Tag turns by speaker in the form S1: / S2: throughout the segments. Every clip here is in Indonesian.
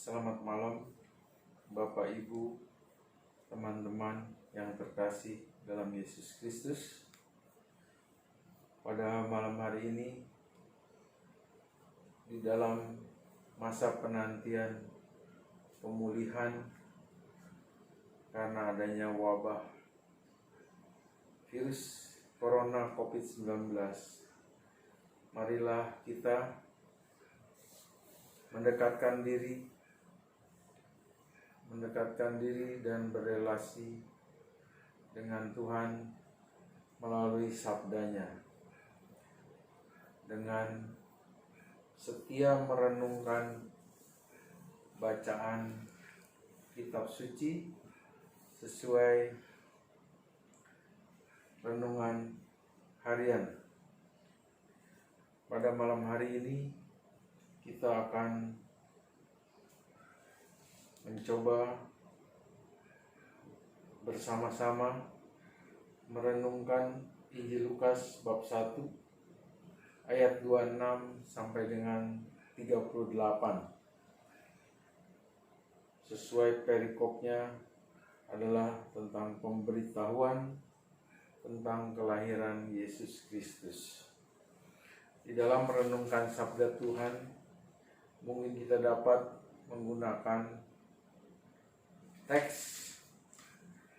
S1: Selamat malam Bapak Ibu, teman-teman yang terkasih dalam Yesus Kristus. Pada malam hari ini, di dalam masa penantian pemulihan karena adanya wabah virus Corona COVID-19, marilah kita mendekatkan diri dan berelasi dengan Tuhan melalui sabdanya, dengan setia merenungkan bacaan kitab suci sesuai renungan harian. Pada malam hari ini kita akan mencoba bersama-sama merenungkan Injil Lukas bab 1 ayat 26 sampai dengan 38. Sesuai perikopnya adalah tentang pemberitahuan tentang kelahiran Yesus Kristus. Di dalam merenungkan sabda Tuhan, mungkin kita dapat menggunakan teks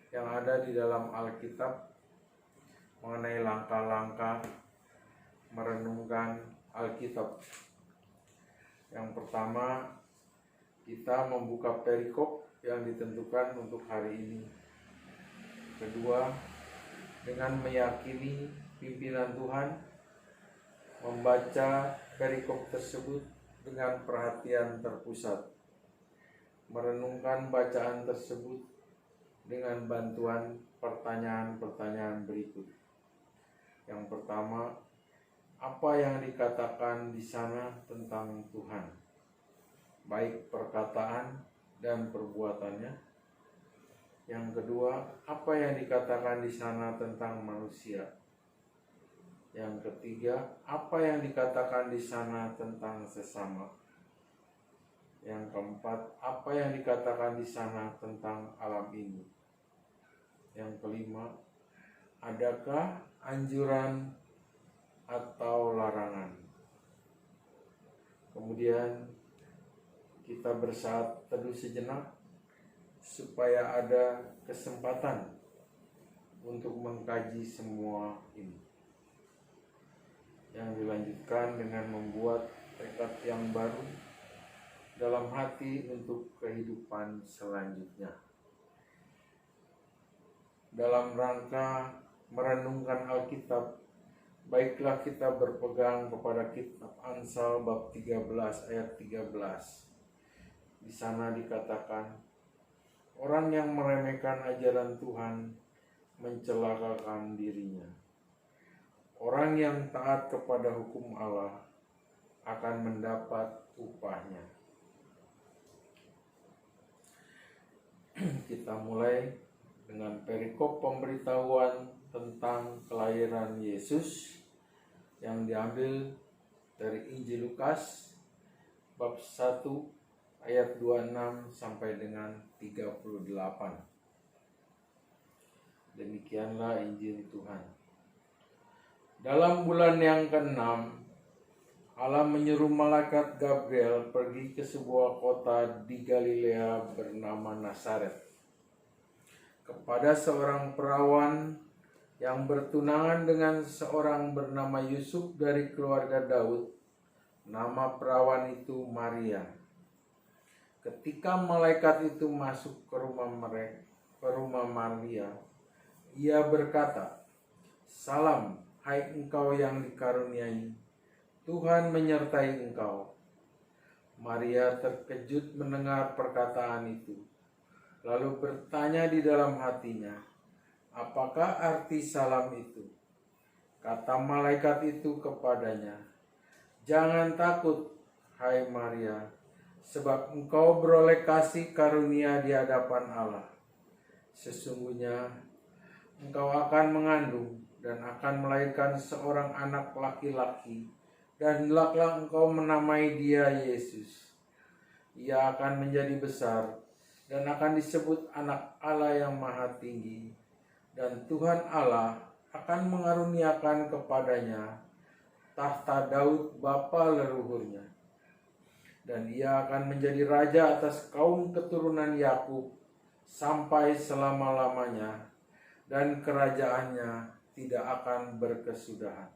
S1: yang ada di dalam Alkitab mengenai langkah-langkah merenungkan Alkitab. Yang pertama, kita membuka perikop yang ditentukan untuk hari ini. Kedua, dengan meyakini pimpinan Tuhan, membaca perikop tersebut dengan perhatian terpusat, merenungkan bacaan tersebut dengan bantuan pertanyaan-pertanyaan berikut. Yang pertama, apa yang dikatakan di sana tentang Tuhan, baik perkataan dan perbuatannya? Yang kedua, apa yang dikatakan di sana tentang manusia? Yang ketiga, apa yang dikatakan di sana tentang sesama? Yang keempat, apa yang dikatakan di sana tentang alam ini? Yang kelima, adakah anjuran atau larangan? Kemudian kita bersaat teduh sejenak supaya ada kesempatan untuk mengkaji semua ini, yang dilanjutkan dengan membuat tekad yang baru dalam hati untuk kehidupan selanjutnya. Dalam rangka merenungkan Alkitab, baiklah kita berpegang kepada kitab Amsal bab 13 ayat 13. Di sana dikatakan, orang yang meremehkan ajaran Tuhan mencelakakan dirinya. Orang yang taat kepada hukum Allah akan mendapat upahnya. Kita mulai dengan perikop pemberitahuan tentang kelahiran Yesus yang diambil dari Injil Lukas bab 1 ayat 26 sampai dengan 38. Demikianlah Injil Tuhan. Dalam bulan yang ke-6, Allah menyuruh malaikat Gabriel pergi ke sebuah kota di Galilea bernama Nazaret, kepada seorang perawan yang bertunangan dengan seorang bernama Yusuf dari keluarga Daud. Nama perawan itu Maria. Ketika malaikat itu masuk ke rumah Maria, ia berkata, "Salam, hai engkau yang dikaruniai, Tuhan menyertai engkau." Maria terkejut mendengar perkataan itu, lalu bertanya di dalam hatinya, apakah arti salam itu? Kata malaikat itu kepadanya, "Jangan takut, hai Maria, sebab engkau beroleh kasih karunia di hadapan Allah. Sesungguhnya engkau akan mengandung dan akan melahirkan seorang anak laki-laki, dan hendaklah engkau menamai dia Yesus. Ia akan menjadi besar dan akan disebut anak Allah yang maha tinggi. Dan Tuhan Allah akan mengaruniakan kepadanya tahta Daud bapa leluhurnya. Dan ia akan menjadi raja atas kaum keturunan Yakub sampai selama-lamanya, dan kerajaannya tidak akan berkesudahan.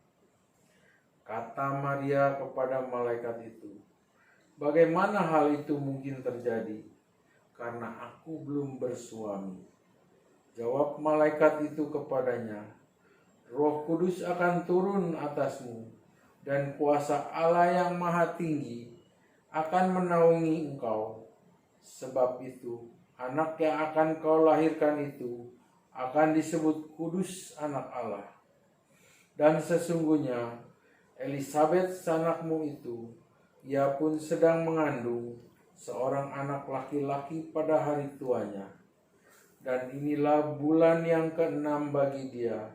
S1: Kata Maria kepada malaikat itu, "Bagaimana hal itu mungkin terjadi? Karena aku belum bersuami." Jawab malaikat itu kepadanya, "Roh Kudus akan turun atasmu, dan kuasa Allah yang maha tinggi akan menaungi engkau. Sebab itu, anak yang akan kau lahirkan itu akan disebut kudus anak Allah. Dan sesungguhnya Elisabet sanakmu itu, ia pun sedang mengandung seorang anak laki-laki pada hari tuanya. Dan inilah bulan yang ke-6 bagi dia,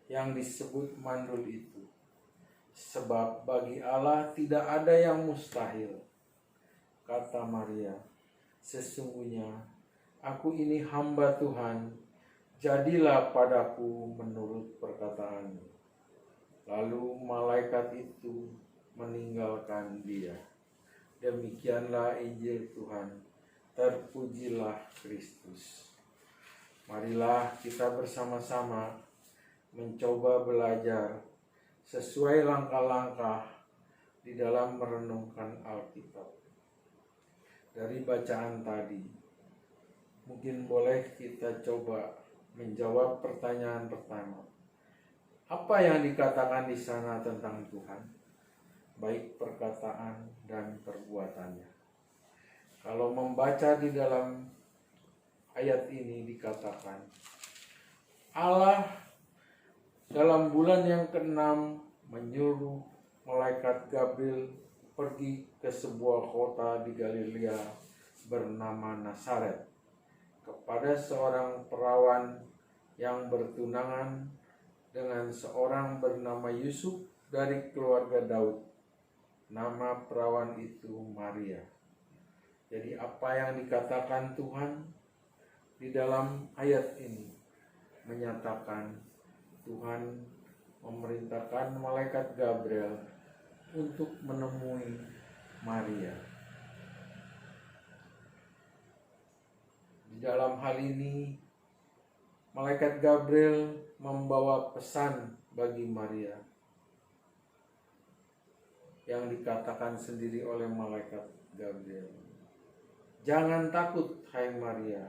S1: yang disebut mandul itu. Sebab bagi Allah tidak ada yang mustahil." Kata Maria, "Sesungguhnya aku ini hamba Tuhan, jadilah padaku menurut perkataanmu." Lalu malaikat itu meninggalkan dia. Demikianlah Injil Tuhan. Terpujilah Kristus. Marilah kita bersama-sama mencoba belajar sesuai langkah-langkah di dalam merenungkan Alkitab. Dari bacaan tadi, mungkin boleh kita coba menjawab pertanyaan pertama. Apa yang dikatakan di sana tentang Tuhan, baik perkataan dan perbuatannya? Kalau membaca di dalam ayat ini dikatakan, Allah dalam bulan yang ke-6 menyuruh malaikat Gabriel pergi ke sebuah kota di Galilea bernama Nazaret kepada seorang perawan yang bertunangan dengan seorang bernama Yusuf dari keluarga Daud. Nama perawan itu Maria. Jadi apa yang dikatakan Tuhan di dalam ayat ini menyatakan Tuhan memerintahkan malaikat Gabriel untuk menemui Maria. Di dalam hal ini, malaikat Gabriel membawa pesan bagi Maria yang dikatakan sendiri oleh malaikat Gabriel. "Jangan takut, hai Maria,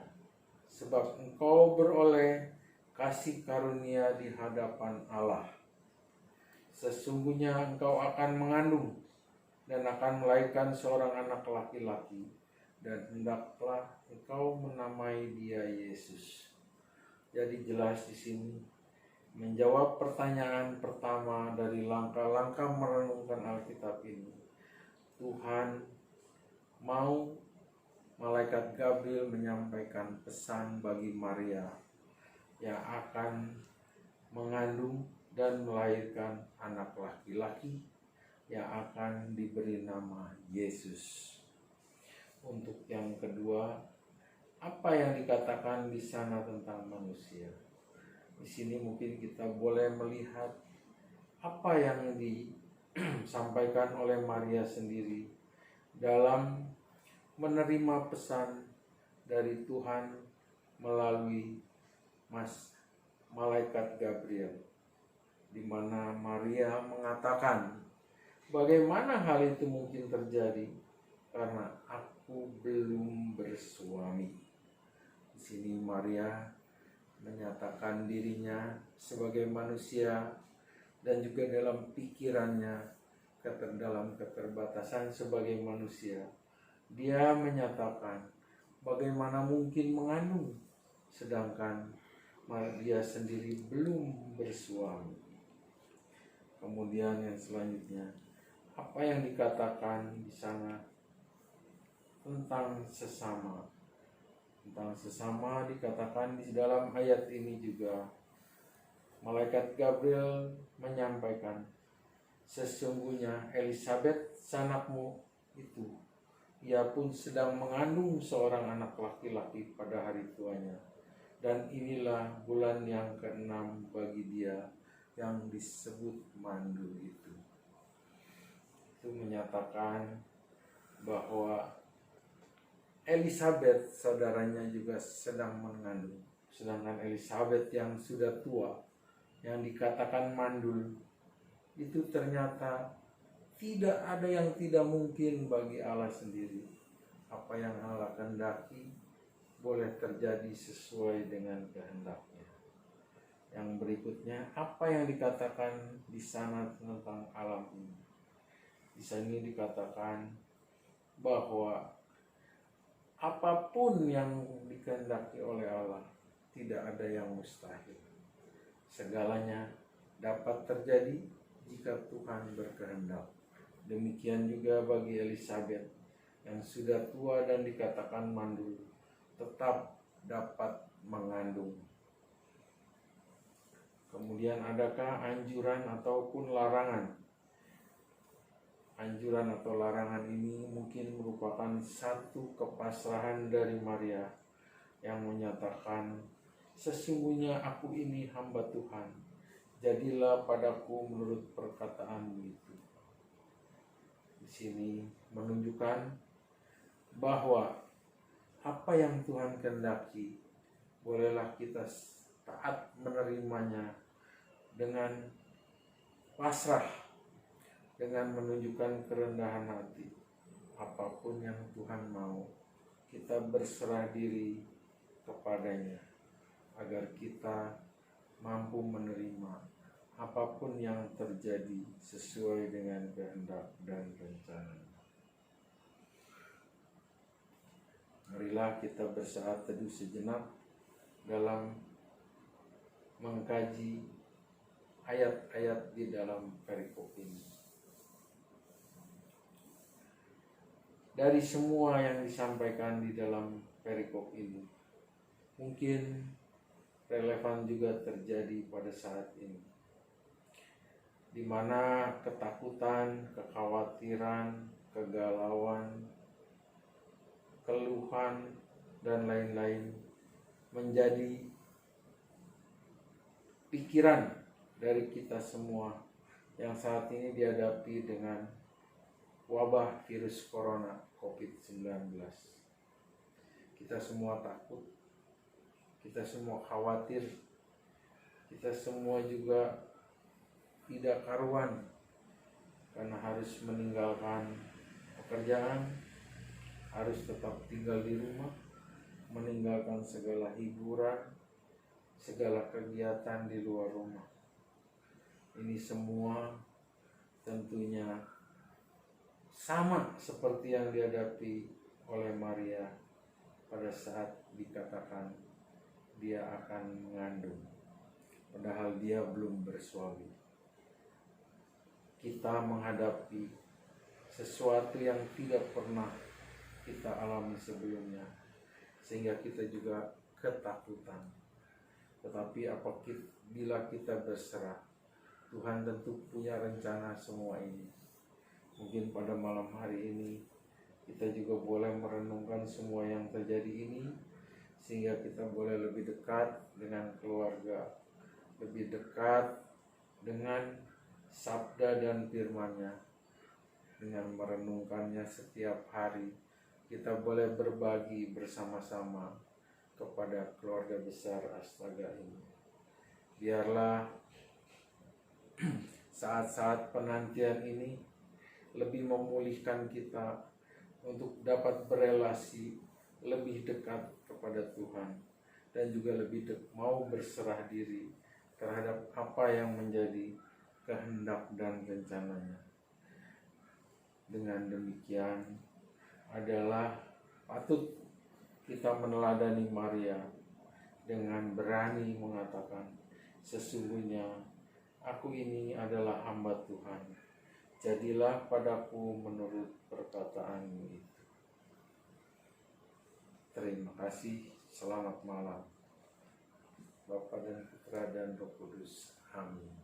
S1: sebab engkau beroleh kasih karunia di hadapan Allah. Sesungguhnya engkau akan mengandung dan akan melahirkan seorang anak laki-laki, dan hendaklah engkau menamai dia Yesus." Jadi jelas di sini menjawab pertanyaan pertama dari langkah-langkah merenungkan Alkitab ini. Tuhan mau malaikat Gabriel menyampaikan pesan bagi Maria yang akan mengandung dan melahirkan anak laki-laki yang akan diberi nama Yesus. Untuk yang kedua, apa yang dikatakan di sana tentang manusia? Di sini mungkin kita boleh melihat apa yang disampaikan oleh Maria sendiri dalam menerima pesan dari Tuhan melalui malaikat Gabriel, di mana Maria mengatakan, "Bagaimana hal itu mungkin terjadi? Karena aku belum bersuami." Di sini Maria menyatakan dirinya sebagai manusia dan juga dalam pikirannya dalam keterbatasan sebagai manusia. Dia menyatakan bagaimana mungkin mengandung sedangkan dia sendiri belum bersuami. Kemudian yang selanjutnya, apa yang dikatakan di sana tentang sesama? Tentang sesama dikatakan di dalam ayat ini juga. Malaikat Gabriel menyampaikan, "Sesungguhnya Elisabet sanakmu itu, ia pun sedang mengandung seorang anak laki-laki pada hari tuanya. Dan inilah bulan yang ke-6 bagi dia yang disebut mandul itu. Itu menyatakan bahwa Elizabeth saudaranya juga sedang mengandung. Sedangkan Elizabeth yang sudah tua, yang dikatakan mandul, itu ternyata tidak ada yang tidak mungkin bagi Allah sendiri. Apa yang Allah kehendaki boleh terjadi sesuai dengan kehendaknya. Yang berikutnya, apa yang dikatakan di sana tentang alam ini? Di sini dikatakan bahwa apapun yang dikehendaki oleh Allah, tidak ada yang mustahil. Segalanya dapat terjadi jika Tuhan berkehendak. Demikian juga bagi Elizabeth yang sudah tua dan dikatakan mandul, tetap dapat mengandung. Kemudian adakah anjuran ataupun larangan? Anjuran atau larangan ini mungkin merupakan satu kepasrahan dari Maria yang menyatakan, sesungguhnya aku ini hamba Tuhan, jadilah padaku menurut perkataanmu itu. Di sini menunjukkan bahwa apa yang Tuhan kehendaki, bolehlah kita taat menerimanya dengan pasrah, dengan menunjukkan kerendahan hati. Apapun yang Tuhan mau, kita berserah diri kepadanya, agar kita mampu menerima apapun yang terjadi sesuai dengan kehendak dan rencana. Marilah kita bersaat teduh sejenak dalam mengkaji ayat-ayat di dalam perikop ini. Dari semua yang disampaikan di dalam perikop ini, mungkin relevan juga terjadi pada saat ini, di mana ketakutan, kekhawatiran, kegalauan, keluhan, dan lain-lain menjadi pikiran dari kita semua yang saat ini dihadapi dengan wabah virus corona COVID-19. Kita semua takut, kita semua khawatir, kita semua juga tidak karuan karena harus meninggalkan pekerjaan, harus tetap tinggal di rumah, meninggalkan segala hiburan, segala kegiatan di luar rumah. Ini semua tentunya sama seperti yang dihadapi oleh Maria pada saat dikatakan dia akan mengandung, padahal dia belum bersuami. Kita menghadapi sesuatu yang tidak pernah kita alami sebelumnya, sehingga kita juga ketakutan. Tetapi bila kita berserah, Tuhan tentu punya rencana semua ini. Mungkin pada malam hari ini kita juga boleh merenungkan semua yang terjadi ini, sehingga kita boleh lebih dekat dengan keluarga, lebih dekat dengan sabda dan firman-Nya. Dengan merenungkannya setiap hari, kita boleh berbagi bersama-sama kepada keluarga besar Astaga ini. Biarlah saat-saat penantian ini lebih memulihkan kita untuk dapat berelasi lebih dekat kepada Tuhan, dan juga lebih mau berserah diri terhadap apa yang menjadi kehendak dan rencananya. Dengan demikian adalah patut kita meneladani Maria dengan berani mengatakan, sesungguhnya aku ini adalah hamba Tuhan, jadilah padaku menurut perkataanmu itu. Terima kasih, selamat malam. Bapa dan Putra dan Roh Kudus. Amin.